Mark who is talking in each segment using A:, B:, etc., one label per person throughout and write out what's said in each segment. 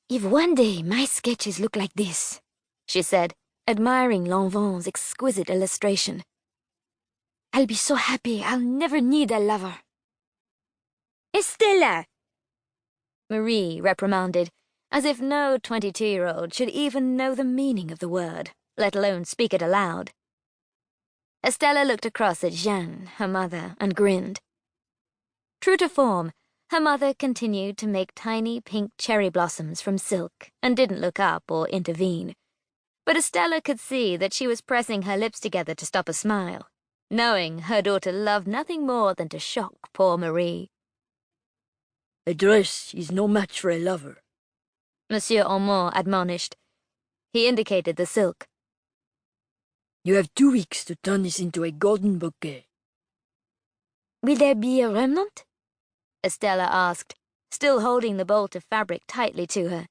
A: If one day my sketches look like this, she said, admiring Lanvin's exquisite illustration, I'll be so happy I'll never need a lover. Estella! Marie reprimanded, as if no 22-year-old should even know the meaning of the word, let alone speak it aloud. Estella looked across at Jeanne, her mother, and grinned. True to form, her mother continued to make tiny pink cherry blossoms from silk and didn't look up or intervene. But Estella could see that she was pressing her lips together to stop a smile, knowing her daughter loved nothing more than to shock poor Marie.
B: A dress is no match for a lover,
A: Monsieur Ormond admonished. He indicated the silk.
B: You have 2 weeks to turn this into a golden bouquet.
A: Will there be a remnant? Estella asked, still holding the bolt of fabric tightly to her.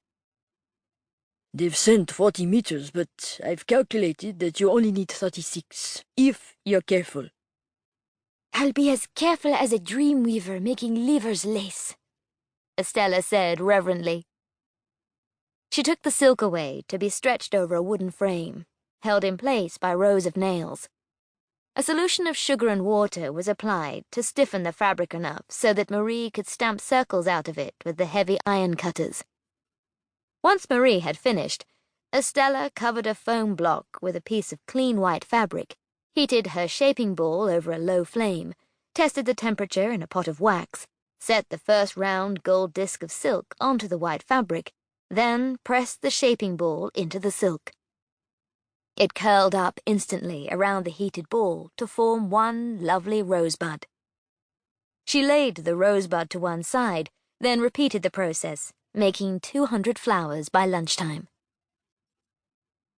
B: They've sent 40 meters, but I've calculated that you only need 36, if you're careful.
A: I'll be as careful as a dream weaver making lever's lace, Estella said reverently. She took the silk away to be stretched over a wooden frame, held in place by rows of nails. A solution of sugar and water was applied to stiffen the fabric enough so that Marie could stamp circles out of it with the heavy iron cutters. Once Marie had finished, Estella covered a foam block with a piece of clean white fabric, heated her shaping ball over a low flame, tested the temperature in a pot of wax, set the first round gold disc of silk onto the white fabric, then pressed the shaping ball into the silk. It curled up instantly around the heated ball to form one lovely rosebud. She laid the rosebud to one side, then repeated the process, making 200 flowers by lunchtime.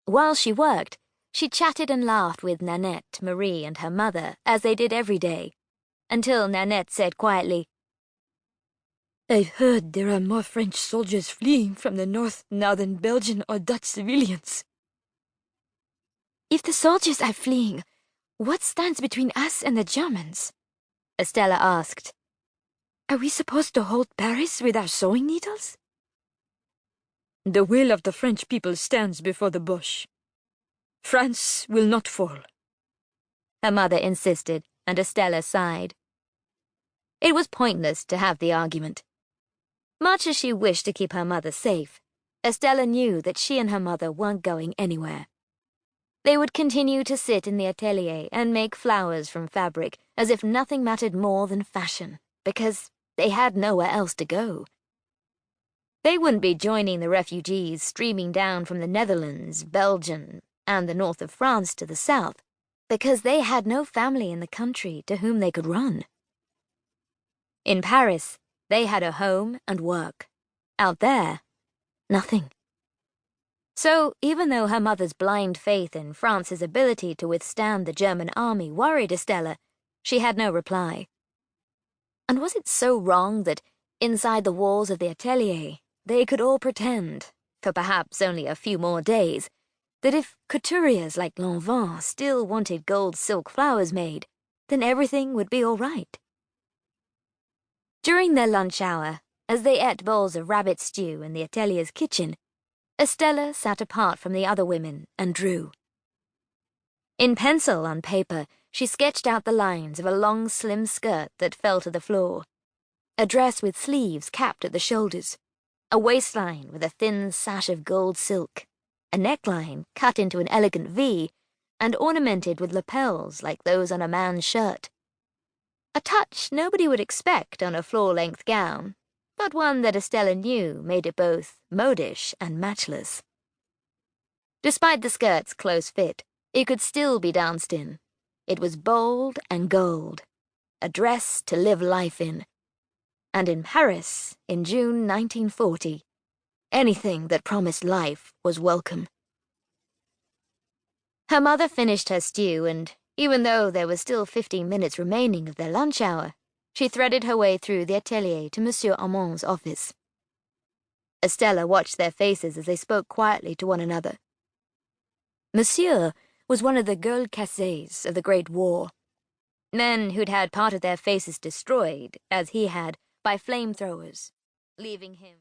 A: While she worked, she chatted and laughed with Nanette, Marie, and her mother, as they did every day, until Nanette said quietly,
B: I've heard there are more French soldiers fleeing from the north now than Belgian or Dutch civilians.
A: If the soldiers are fleeing, what stands between us and the Germans? Estella asked. Are we supposed to hold Paris with our sewing needles?
B: The will of the French people stands before the Boche. France will not fall,
A: her mother insisted, and Estella sighed. It was pointless to have the argument. Much as she wished to keep her mother safe, Estella knew that she and her mother weren't going anywhere. They would continue to sit in the atelier and make flowers from fabric as if nothing mattered more than fashion, because they had nowhere else to go. They wouldn't be joining the refugees streaming down from the Netherlands, Belgium, and the north of France to the south, because they had no family in the country to whom they could run. In Paris, they had a home and work. Out there, nothing. So, even though her mother's blind faith in France's ability to withstand the German army worried Estella, she had no reply. And was it so wrong that, inside the walls of the atelier, they could all pretend, for perhaps only a few more days, that if couturiers like Lanvin still wanted gold silk flowers made, then everything would be all right? During their lunch hour, as they ate bowls of rabbit stew in the atelier's kitchen, Estella sat apart from the other women and drew. In pencil on paper, she sketched out the lines of a long, slim skirt that fell to the floor, a dress with sleeves capped at the shoulders, a waistline with a thin sash of gold silk, a neckline cut into an elegant V and ornamented with lapels like those on a man's shirt. A touch nobody would expect on a floor-length gown, but one that Estella knew made it both modish and matchless. Despite the skirt's close fit, it could still be danced in. It was bold and gold, a dress to live life in. And in Paris, in June 1940, anything that promised life was welcome. Her mother finished her stew, and even though there was still 15 minutes remaining of their lunch hour, she threaded her way through the atelier to Monsieur Armand's office. Estella watched their faces as they spoke quietly to one another. Monsieur was one of the gueules cassées of the Great War, men who'd had part of their faces destroyed, as he had, by flamethrowers, leaving him